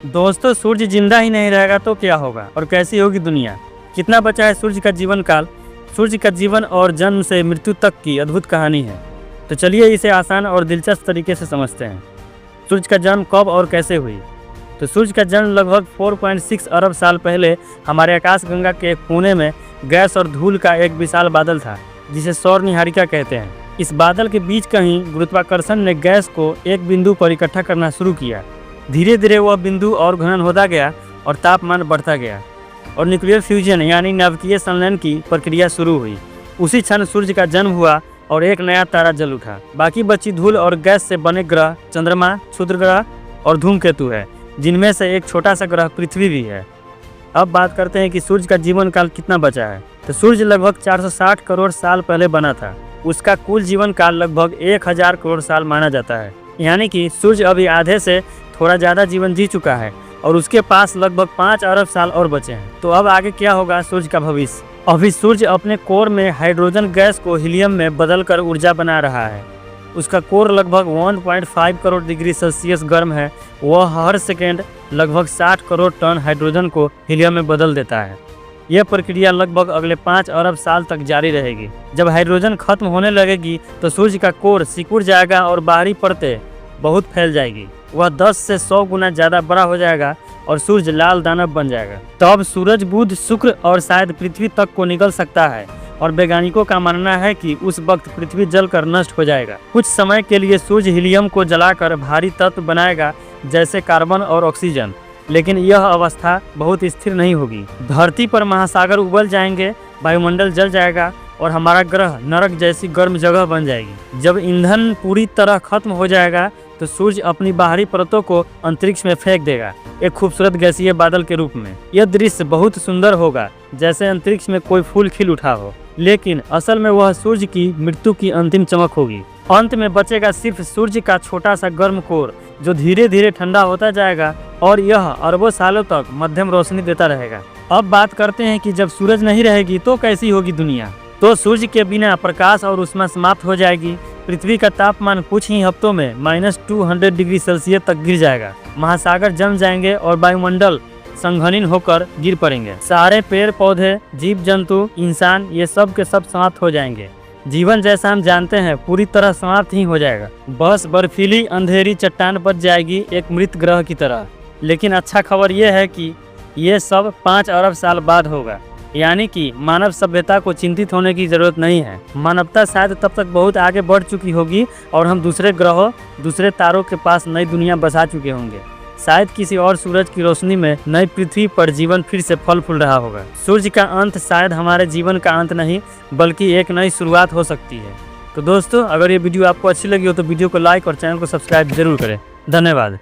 दोस्तों, सूर्य जिंदा ही नहीं रहेगा तो क्या होगा और कैसी होगी दुनिया। कितना बचा है सूर्य का जीवन काल। सूर्य का जीवन और जन्म से मृत्यु तक की अद्भुत कहानी है। तो चलिए इसे आसान और दिलचस्प तरीके से समझते हैं। सूर्य का जन्म कब और कैसे हुई। तो सूर्य का जन्म लगभग 4.6 अरब साल पहले हमारे आकाशगंगा के एक कोने में गैस और धूल का एक विशाल बादल था, जिसे सौर निहारिका कहते हैं। इस बादल के बीच कहीं गुरुत्वाकर्षण ने गैस को एक बिंदु पर इकट्ठा करना शुरू किया। धीरे धीरे वह बिंदु और घन होता गया और तापमान बढ़ता गया और न्यूक्लियर फ्यूजन यानी नाभिकीय संलयन की प्रक्रिया शुरू हुई। उसी क्षण सूर्य का जन्म हुआ और एक नया तारा जल उठा। बाकी बची धूल और गैस से बने ग्रह चंद्रमा, क्षुद्र ग्रह और धूमकेतु है, जिनमें से एक छोटा सा ग्रह पृथ्वी भी है। अब बात करते हैं कि सूर्य का जीवन काल कितना बचा है। तो सूर्य लगभग 460 करोड़ साल पहले बना था। उसका कुल जीवन काल लगभग 1000 करोड़ साल माना जाता है, यानी कि सूर्य अभी आधे से थोड़ा ज़्यादा जीवन जी चुका है और उसके पास लगभग 5 अरब साल और बचे हैं। तो अब आगे क्या होगा सूर्य का भविष्य। अभी सूर्य अपने कोर में हाइड्रोजन गैस को हीलियम में बदलकर ऊर्जा बना रहा है। उसका कोर लगभग 1.5 करोड़ डिग्री सेल्सियस गर्म है। वह हर सेकेंड लगभग 60 करोड़ टन हाइड्रोजन को हीलियम में बदल देता है। यह प्रक्रिया लगभग अगले 5 अरब साल तक जारी रहेगी। जब हाइड्रोजन खत्म होने लगेगी तो सूर्य का कोर सिकुड़ जाएगा और बाहरी परतें बहुत फैल जाएगी। वह 10 से 100 गुना ज़्यादा बड़ा हो जाएगा और सूर्य लाल दानव बन जाएगा। तब सूरज, बुध, शुक्र और शायद पृथ्वी तक को निकल सकता है और वैज्ञानिकों का मानना है कि उस वक्त पृथ्वी जलकर नष्ट हो जाएगा। कुछ समय के लिए सूर्य हीलियम को जलाकर भारी तत्व बनाएगा, जैसे कार्बन और ऑक्सीजन, लेकिन यह अवस्था बहुत स्थिर नहीं होगी। धरती पर महासागर उबल जाएंगे, वायुमंडल जल जाएगा और हमारा ग्रह नरक जैसी गर्म जगह बन जाएगी। जब ईंधन पूरी तरह खत्म हो जाएगा तो सूर्य अपनी बाहरी परतों को अंतरिक्ष में फेंक देगा, एक खूबसूरत गैसीय बादल के रूप में। यह दृश्य बहुत सुंदर होगा, जैसे अंतरिक्ष में कोई फूल खिल उठा हो, लेकिन असल में वह सूर्य की मृत्यु की अंतिम चमक होगी। अंत में बचेगा सिर्फ सूर्य का छोटा सा गर्म कोर, जो धीरे धीरे ठंडा होता जाएगा और यह अरबों सालों तक मध्यम रोशनी देता रहेगा। अब बात करते हैं कि जब सूरज नहीं रहेगी तो कैसी होगी दुनिया। तो सूर्य के बिना प्रकाश और ऊष्मा समाप्त हो जाएगी। पृथ्वी का तापमान कुछ ही हफ्तों में -200 डिग्री सेल्सियस तक गिर जाएगा। महासागर जम जाएंगे और वायुमंडल संघनित होकर गिर पड़ेंगे। सारे पेड़ पौधे, जीव जंतु, इंसान, ये सब के सब समाप्त हो जाएंगे। जीवन जैसा हम जानते हैं पूरी तरह समाप्त ही हो जाएगा। बस बर्फीली अंधेरी चट्टान बच जाएगी, एक मृत ग्रह की तरह। लेकिन अच्छा खबर यह है कि ये सब 5 अरब साल बाद होगा, यानी कि मानव सभ्यता को चिंतित होने की जरूरत नहीं है। मानवता शायद तब तक बहुत आगे बढ़ चुकी होगी और हम दूसरे ग्रहों, दूसरे तारों के पास नई दुनिया बसा चुके होंगे। शायद किसी और सूरज की रोशनी में नई पृथ्वी पर जीवन फिर से फल फूल रहा होगा। सूर्य का अंत शायद हमारे जीवन का अंत नहीं, बल्कि एक नई शुरुआत हो सकती है। तो दोस्तों, अगर ये वीडियो आपको अच्छी लगी हो तो वीडियो को लाइक और चैनल को सब्सक्राइब जरूर करें। धन्यवाद।